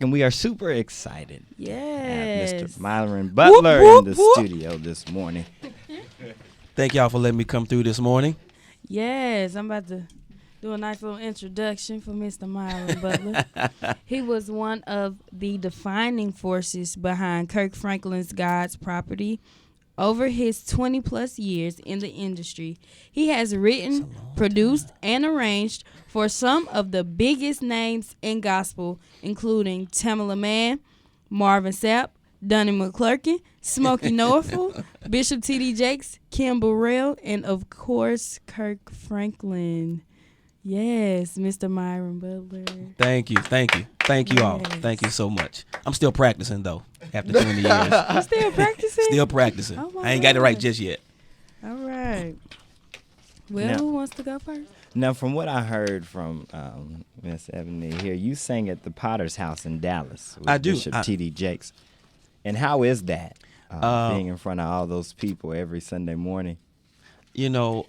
And we are super excited Yes. to have Mr. Myron Butler in the studio this morning. Thank y'all for letting me come through this morning. Yes, I'm about to do a nice little introduction for Mr. Myron Butler. He was one of the defining forces behind Kirk Franklin's God's Property. Over his 20-plus years in the industry, he has written, produced, and arranged for some of the biggest names in gospel, including Tamala Mann, Marvin Sapp, Donnie McClurkin, Smokey Norfolk, Bishop T.D. Jakes, Kim Burrell, and, of course, Kirk Franklin. Yes, Mr. Myron Butler. Thank you all. Thank you so much. I'm still practicing, though, after 20 years. You still practicing? Still practicing. Oh I ain't got it right just yet. All right. Well, Now- who wants to go first? Now, from what I heard from Miss Ebony here, you sang at the Potter's House in Dallas with I do. Bishop T.D. Jakes. And how is that, being in front of all those people every Sunday morning? You know,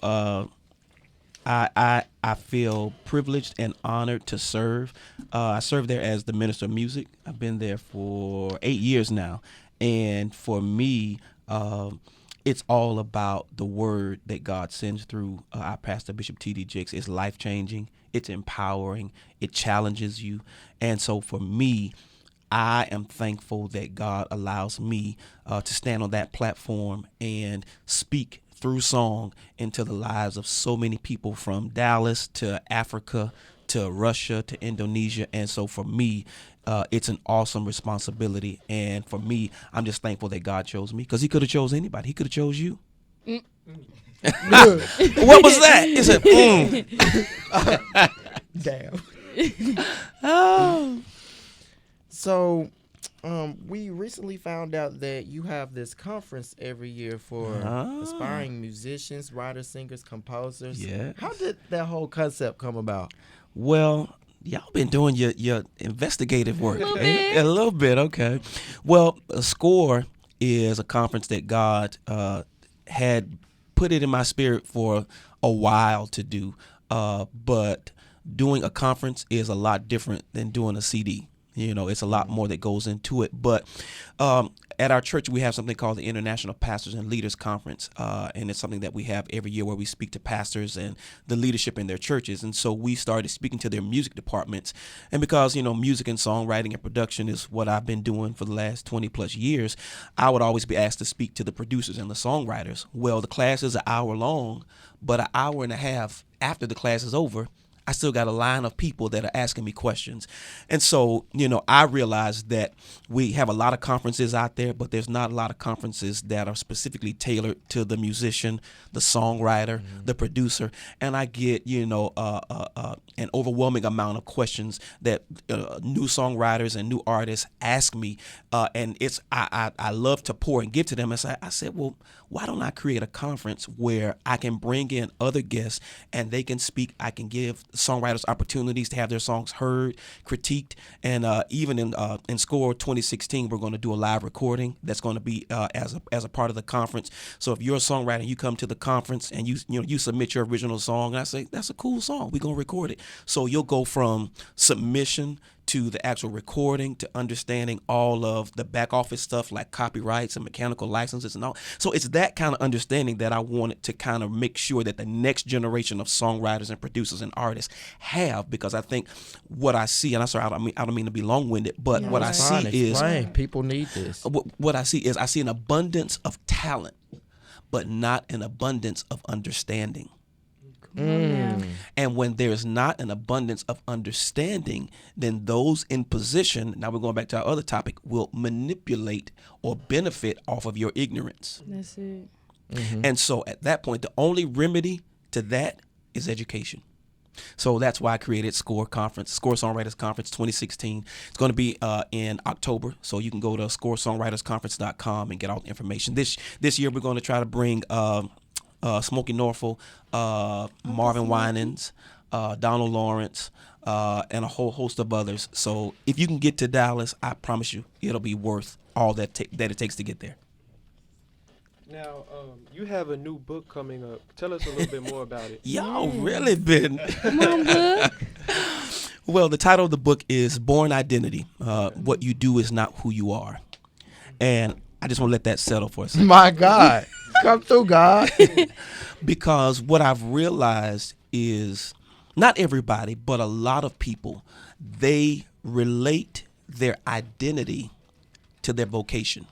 I feel privileged and honored to serve. I serve there as the minister of music. I've been there for 8 years now. And for me, it's all about the word that God sends through our pastor, Bishop T.D. Jakes. It's life-changing. It's empowering. It challenges you. And so for me, I am thankful that God allows me to stand on that platform and speak through song into the lives of so many people, from Dallas to Africa to Russia to Indonesia. And so for me, it's an awesome responsibility. And for me, I'm just thankful that God chose me, because he could have chose anybody. He could have chose you. What was that? It said, Damn. Oh. So, we recently found out that you have this conference every year for aspiring musicians, writers, singers, composers. Yeah. How did that whole concept come about? Well, y'all been doing your investigative work. A little bit, okay. Well, SCORE is a conference that God had put it in my spirit for a while to do. But doing a conference is a lot different than doing a CD. You know, it's a lot more that goes into it. But at our church, we have something called the International Pastors and Leaders Conference. And it's something that we have every year where we speak to pastors and the leadership in their churches. And so we started speaking to their music departments. And because, you know, music and songwriting and production is what I've been doing for the last 20 plus years, I would always be asked to speak to the producers and the songwriters. Well, the class is an hour long, but an hour and a half after the class is over, I still got a line of people that are asking me questions. And so, you know, I realized that we have a lot of conferences out there, but there's not a lot of conferences that are specifically tailored to the musician, the songwriter, the producer. And I get, you know, an overwhelming amount of questions that new songwriters and new artists ask me. And it's I love to pour and give to them. And so I said, well, why don't I create a conference where I can bring in other guests and they can speak. I can give songwriters opportunities to have their songs heard, critiqued, and even in SCORE 2016, we're going to do a live recording that's going to be as a part of the conference. So if you're a songwriter, you come to the conference and you submit your original song, and I say that's a cool song, we're going to record it. So you'll go from submission to the actual recording, to understanding all of the back office stuff like copyrights and mechanical licenses and all. So it's that kind of understanding that I wanted to kind of make sure that the next generation of songwriters and producers and artists have, because I think what I see, and I don't mean to be long-winded, but what I see is People need this. what I see is I see an abundance of talent, but not an abundance of understanding. And when there's not an abundance of understanding, then those in position, now we're going back to our other topic, will manipulate or benefit off of your ignorance. That's it. And so at that point, the only remedy to that is education. So that's why I created SCORE Conference, SCORE Songwriters Conference 2016. It's going to be in October, so you can go to scoresongwritersconference.com and get all the information. This year we're going to try to bring Smokey Norfolk, Marvin Winans, Donald Lawrence, and a whole host of others. So if you can get to Dallas, I promise you it'll be worth all that it takes to get there. Now, you have a new book coming up. Tell us a little bit more about it. Y'all really been. Come on, book. Well, the title of the book is Born Identity. What you do is not who you are. And I just want to let that settle for a second. My God. Come through, God. Because what I've realized is not everybody, but a lot of people, they relate their identity to their vocation.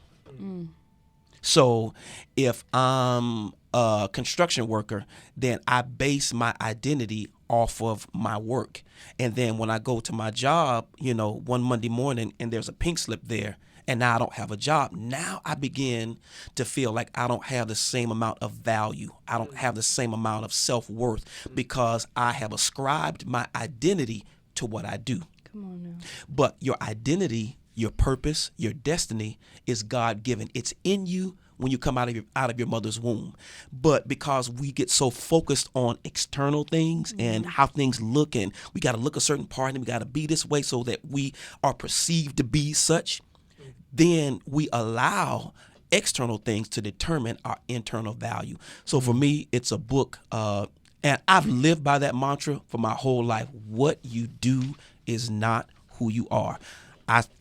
So if I'm a construction worker, then I base my identity off of my work. And then when I go to my job, one Monday morning and there's a pink slip there, and now I don't have a job, now I begin to feel like I don't have the same amount of value. I don't have the same amount of self-worth because I have ascribed my identity to what I do. Come on now. But your identity, your purpose, your destiny is God-given. It's in you when you come out of your mother's womb. But because we get so focused on external things and how things look, and we got to look a certain part and we got to be this way so that we are perceived to be such, then we allow external things to determine our internal value. So for me, it's a book, and I've lived by that mantra for my whole life. What you do is not who you are.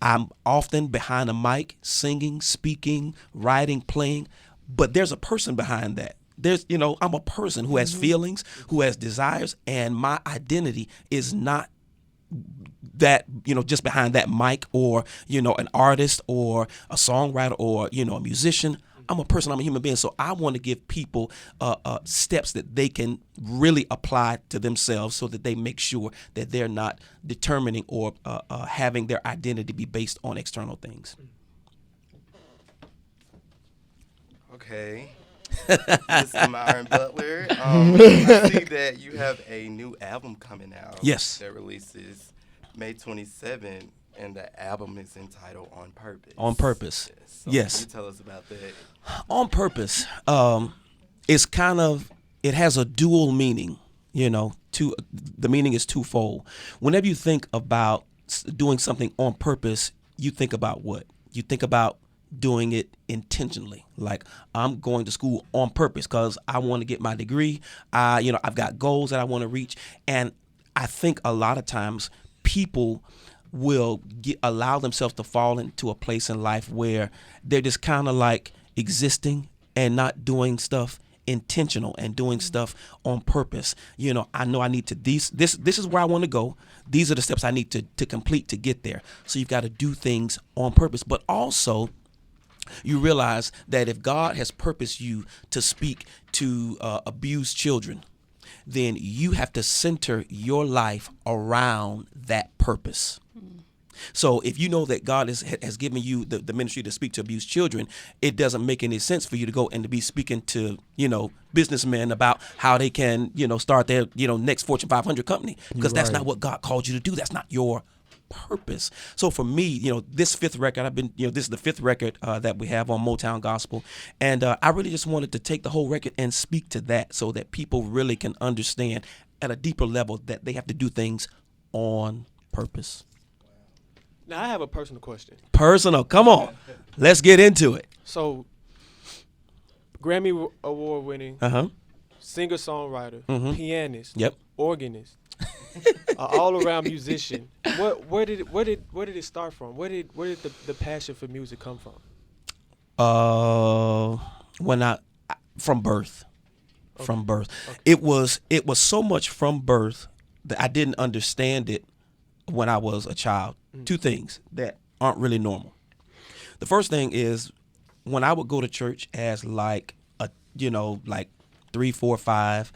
I'm often behind a mic, singing, speaking, writing, playing, but there's a person behind that. I'm a person who has feelings, who has desires, and my identity is not that, just behind that mic or, an artist or a songwriter or, a musician. I'm a person, I'm a human being. So I want to give people steps that they can really apply to themselves so that they make sure that they're not determining or having their identity be based on external things. Okay. Mr. Myron Butler, I see that you have a new album coming out. Yes. That releases May 27th, and the album is entitled On Purpose. On Purpose. Yes. So Yes. Can you tell us about that? On Purpose, it has a dual meaning, the meaning is twofold. Whenever you think about doing something on purpose, you think about what? You think about doing it intentionally. Like, I'm going to school on purpose because I want to get my degree. I've got goals that I want to reach. And I think a lot of times people will allow themselves to fall into a place in life where they're just kind of like existing and not doing stuff intentional and doing stuff on purpose. I know I need to this is where I want to go. These are the steps I need to complete to get there. So you've got to do things on purpose, but also you realize that if God has purposed you to speak to abused children, then you have to center your life around that purpose. So if you know that God has given you the ministry to speak to abused children, it doesn't make any sense for you to go and to be speaking to, businessmen about how they can, start their, next Fortune 500 company, because that's not what God called you to do. That's not your purpose. So for me, this fifth record, this is the fifth record that we have on Motown Gospel. And I really just wanted to take the whole record and speak to that so that people really can understand at a deeper level that they have to do things on purpose. Now, I have a personal question. Personal. Come on. Let's get into it. So, Grammy-Award Winning, singer-songwriter, pianist, organist, all-around musician. Where did it start from? Where did the passion for music come from? From birth. Okay. From birth. Okay. It was so much from birth that I didn't understand it when I was a child. Two things that aren't really normal. The first thing is when I would go to church as like 3, 4, 5,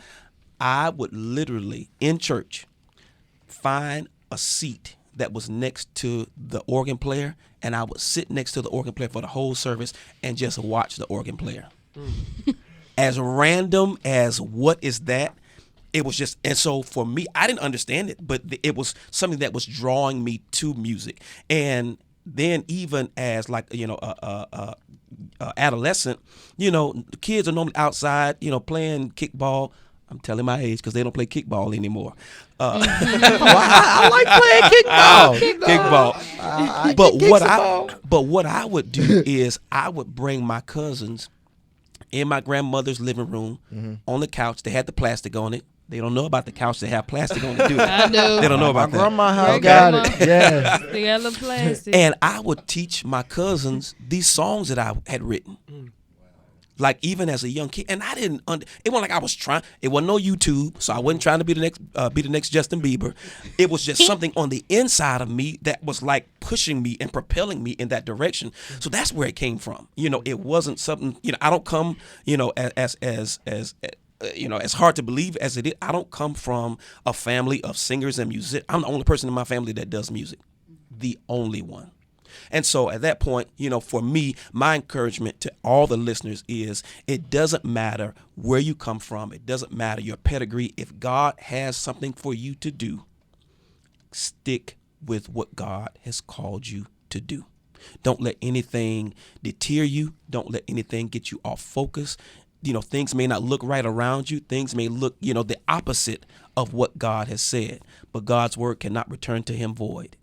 I would literally in church find a seat that was next to the organ player, and I would sit next to the organ player for the whole service and just watch the organ player. As random as what is that, it was just, and so for me, I didn't understand it, but it was something that was drawing me to music. And then even as adolescent, kids are normally outside, playing kickball. I'm telling my age because they don't play kickball anymore. I like playing kickball. But what I would do is I would bring my cousins in my grandmother's living room on the couch. They had the plastic on it. They don't know about the couch that have plastic on it, do they? I know. They don't know about My that. grandma house Your got grandma. it. Yes. They got a little plastic. And I would teach my cousins these songs that I had written. Like even as a young kid, and I didn't. It wasn't like I was trying. It wasn't no YouTube, so I wasn't trying to be the next Justin Bieber. It was just something on the inside of me that was like pushing me and propelling me in that direction. So that's where it came from. It wasn't something. I don't come. As as hard to believe as it is, I don't come from a family of singers and music. I'm the only person in my family that does music, the only one. And so at that point, for me, my encouragement to all the listeners is it doesn't matter where you come from. It doesn't matter your pedigree. If God has something for you to do, stick with what God has called you to do. Don't let anything deter you. Don't let anything get you off focus. Things may not look right around you. Things may look, the opposite of what God has said. But God's word cannot return to him void.